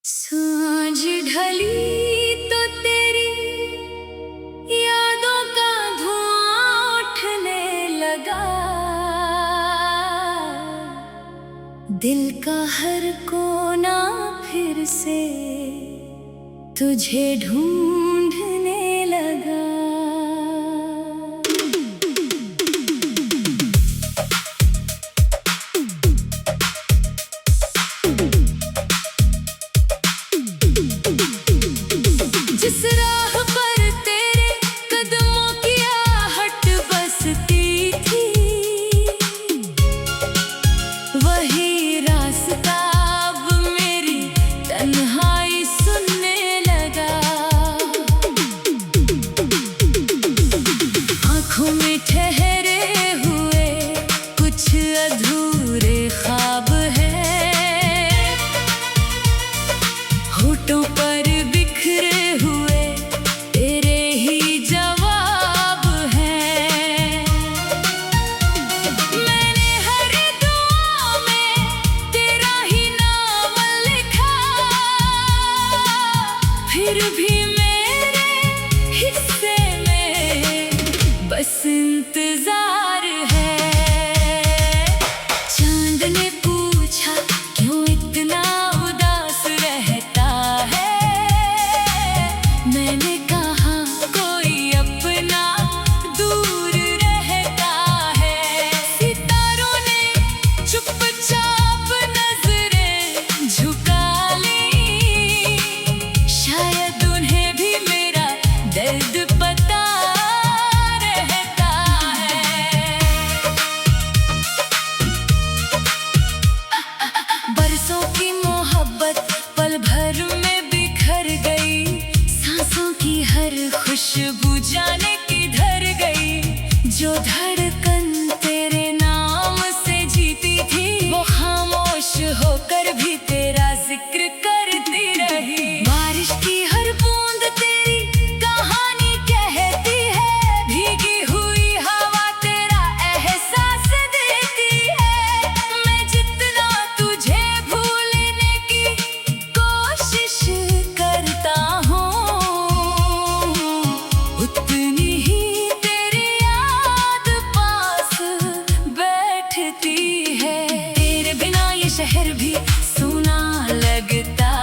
सांझ ढली तो तेरी यादों का धुआं उठने लगा। दिल का हर कोना फिर से तुझे ढूंढने लगा। जिस राह पर तेरे कदमों की आहट बसती थी, वही रास्ता अब मेरी तन्हाई सुनने लगा। आँखों में ठहरे हुए कुछ अधूरे ख्वाब हैं, होठों पर बिखरे हुए तेरे ही जवाब हैं। मैंने हर दुआ में तेरा ही नाम लिखा, फिर भी मेरे हिस्से में बस इंतजार है। चांद ने पूछा क्यों इतना उदास रहता है, मैंने कहा कोई अपना दूर रहता है। सितारों ने चुपचाप नजरें झुका ली, शायद उन्हें भी मेरा दर्द पता रहता है। बरसों की मोहब्बत पल भर में बिखर गई, सांसों की हर खुशबू जाने किधर गई। जो धड़कन तेरे नाम से जीती थी, वो खामोश होकर भी तेरा जिक्र करती रही। बारिश की हर बूंद तेरी कहानी कहती है, भीगी हुई हवा तेरा एहसास देती है। मैं जितना तुझे भूलने की कोशिश करता हूँ, उतनी ही तेरी याद पास बैठती है। तेरे बिना ये शहर भी सुना लगता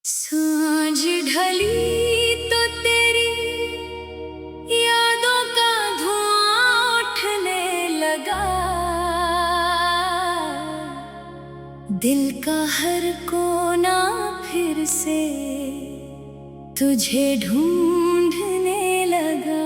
सांझ ढली तो तेरी यादों का धुआं उठने लगा। दिल का हर कोना फिर से तुझे ढूंढने लगा।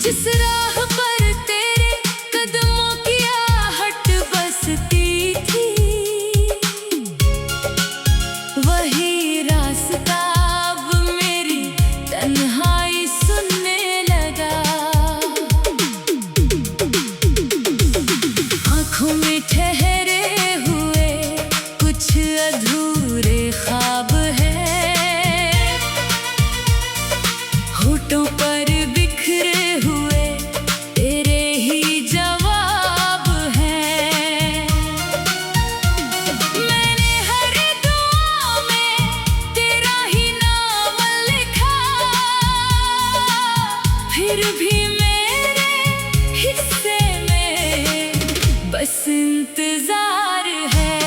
जिस राह पर तेरे कदमों की आहट बसती थी, वही रास्ता अब मेरी तन्हाई सुनने लगा। आँखों में ठहरे हुए कुछ अधूरे ख्वाब हैं, होठों पर बिखरे हुए तेरे ही जवाब हैं। मैंने हर दुआ में तेरा ही नाम लिखा, फिर भी मेरे हिस्से में बस इंतजार है।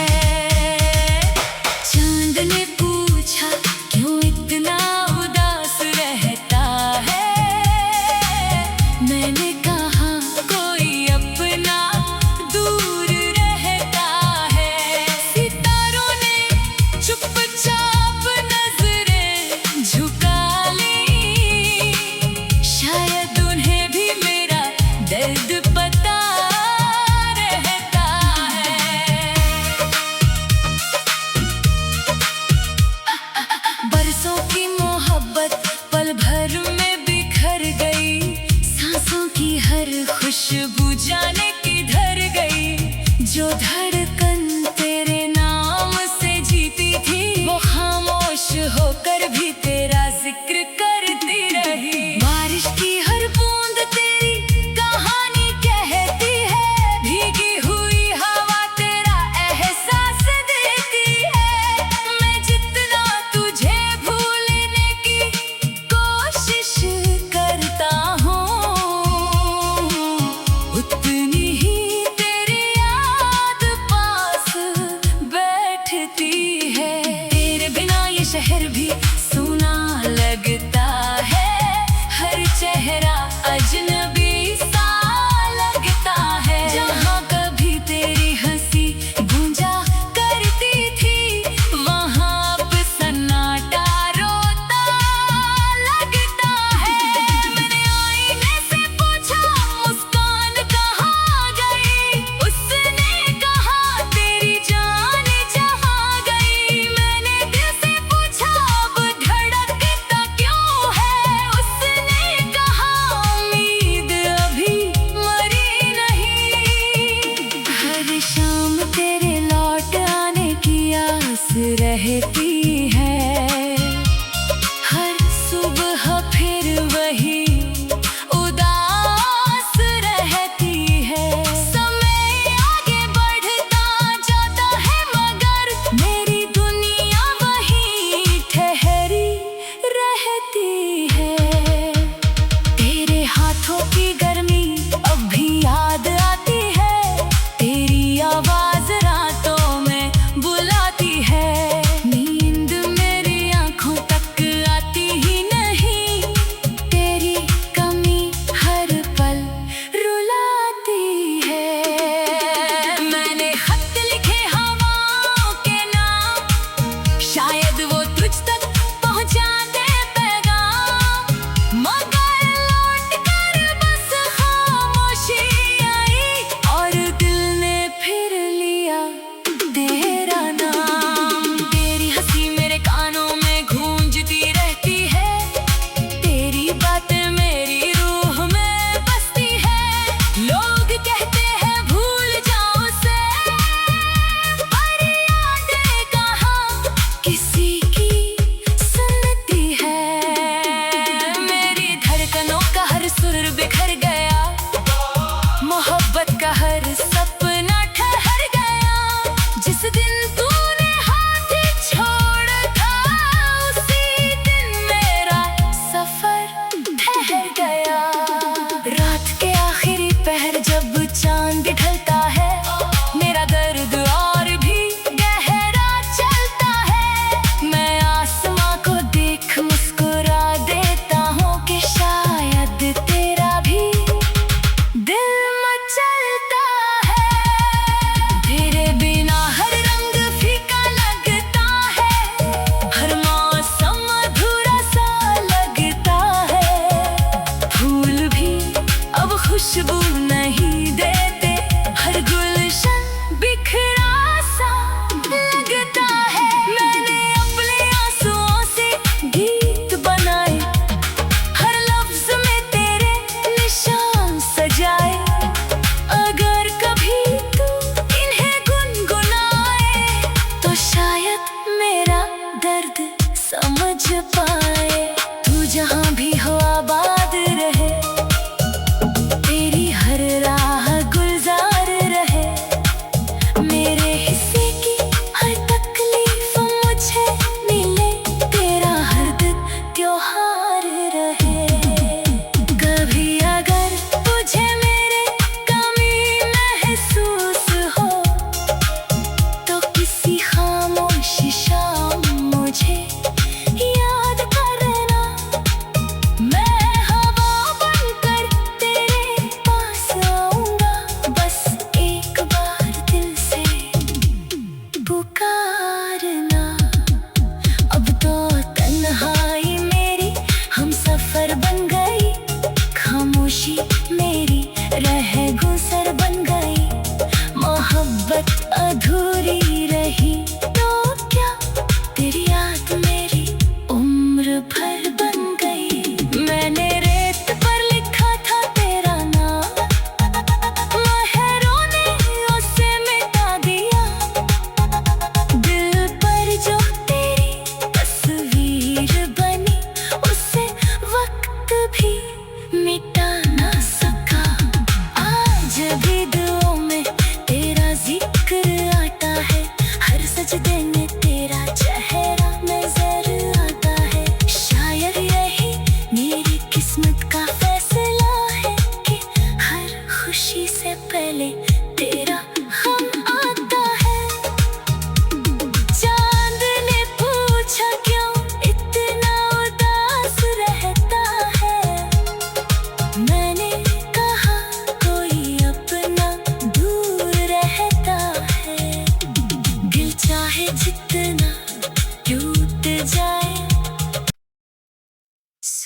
चांद ने पूछा क्यों इतना उदास रहता है, मैंने कहा कोई अपना दूर रहता है। सितारों ने चुपचाप नजरें झुका ली, शायद उन्हें भी मेरा दर्द पता रहता है। बरसों की मोहब्बत पल भर में बिखर गई, सांसों की हर खुशबू जाने किधर गई। जो धड़कन तेरे नाम से जीती थी, वो खामोश होकर भी तेरा जिक्र करती रही। बारिश की हर बूंद तेरी कहानी कहती है, भीगी हुई हवा तेरा एहसास देती है। मैं जितना तुझे भूलने की कोशिश करता हूँ, उतनी ही तेरी याद पास बैठती है। तेरे बिना ये शहर भी सूना लगता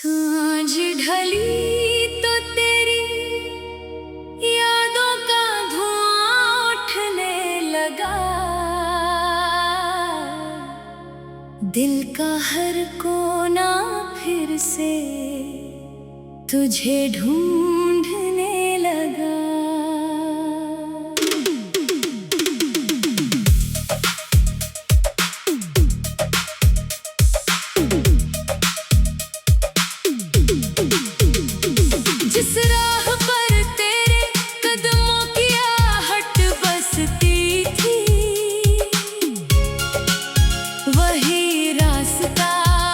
सांझ ढली तो तेरी यादों का धुआं उठने लगा। दिल का हर कोना फिर से तुझे ढूंढने लगा। जिस राह पर तेरे कदमों की आहट बसती थी, वही रास्ता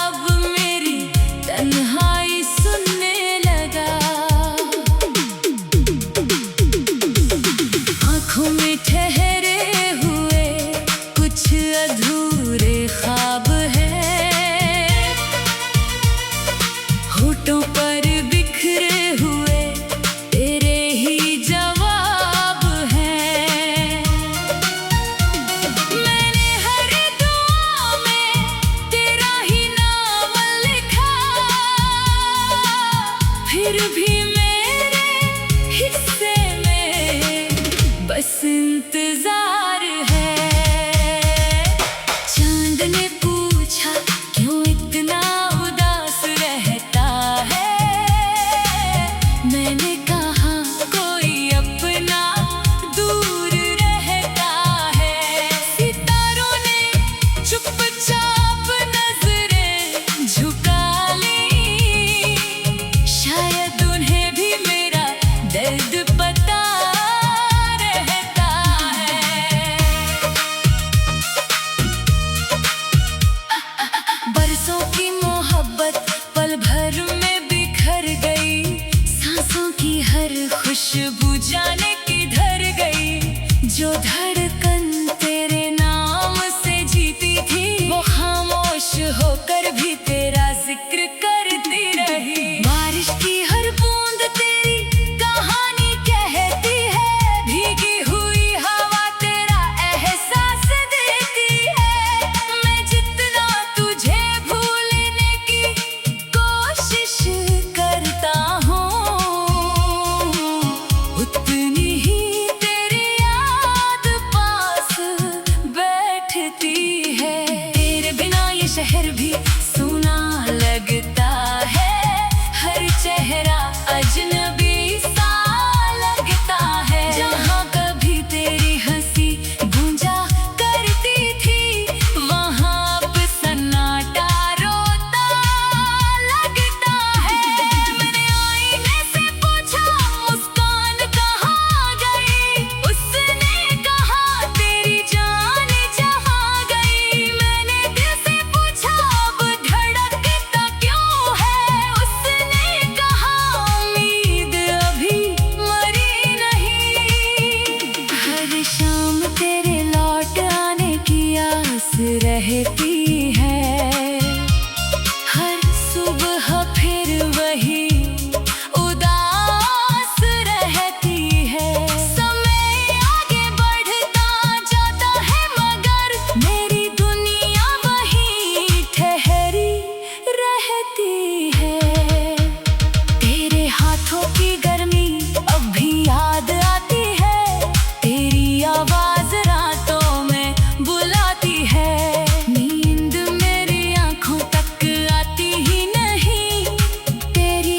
अब मेरी तन्हाई सुनने लगा। आँखों में ठहरे हुए कुछ अधूरे ख्वाब हैं, होठों पर बिखरे हुए तेरे ही जवाब हैं। मैंने हर दुआ में तेरा ही नाम लिखा, फिर भी मेरे हिस्से में बस इंतजार है। चांद ने पूछा क्यों इतना उदास रहता है, मैंने कहा कोई अपना दूर रहता है। सितारों ने चुपचाप नजरें झुका ली, शायद उन्हें भी मेरा दर्द पता रहता है। बरसों की मोहब्बत पल भर में बिखर गई, सांसों की हर खुशबू जाने किधर गई। जो धड़कन तेरे नाम से जीती थी, वो खामोश होकर भी तेरा जिक्र करती रही। बारिश की हर बूंद तेरी कहानी कहती है, भीगी हुई हवा तेरा एहसास देती है। मैं जितना तुझे भूलने की कोशिश करता हूँ, उतनी ही तेरी याद पास बैठती है। तेरे बिना ये शहर भी सूना लगता है, हर चेहरा अजनबी सा लगता है। जहाँ कभी तेरी हंसी गूंजा करती थी, वहाँ अब सन्नाटा रोता लगता है। मैंने आईने से पूछा मुस्कान कहाँ गई, उसने कहा तेरी जान जहाँ गई। मैंने दिल से पूछा अब धड़कता क्यों है, उसने कहा उम्मीद अभी मरी नहीं। हर शाम तेरे लौट आने की आस रहती है, हर सुबह फिर वही उदास रहती है। समय आगे बढ़ता जाता है, मगर मेरी दुनिया वहीं ठहरी रहती है। तेरे हाथों की गर्मी अब भी याद आती है, तेरी आवाज रातों में बुलाती है। नींद मेरी आंखों तक आती ही नहीं, तेरी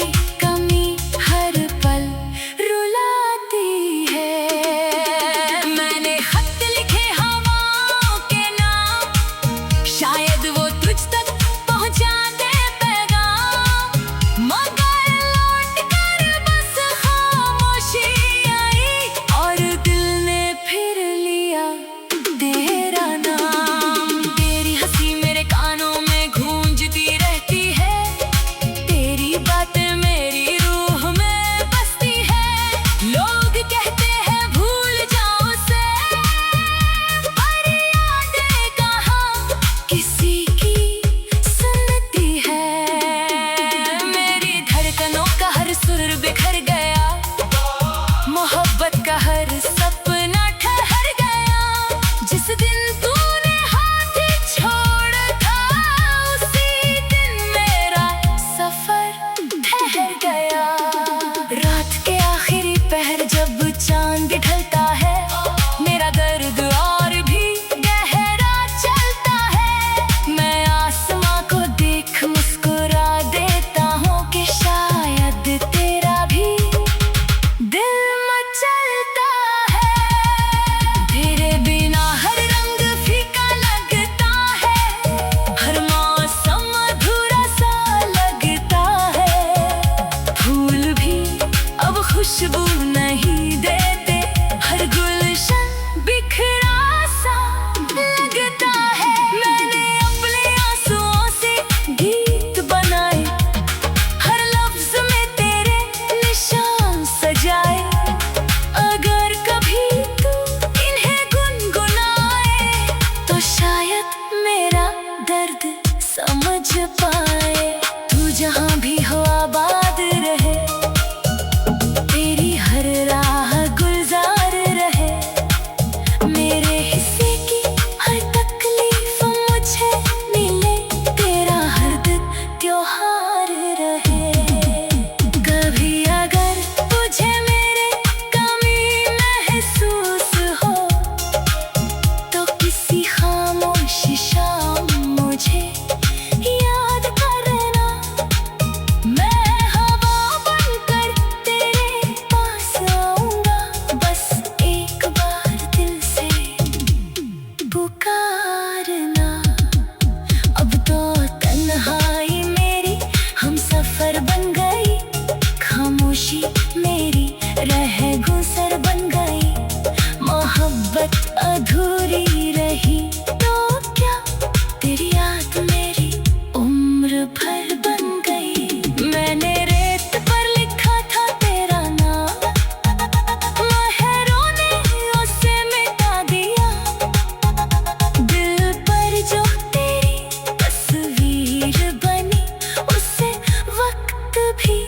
भी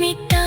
मिटा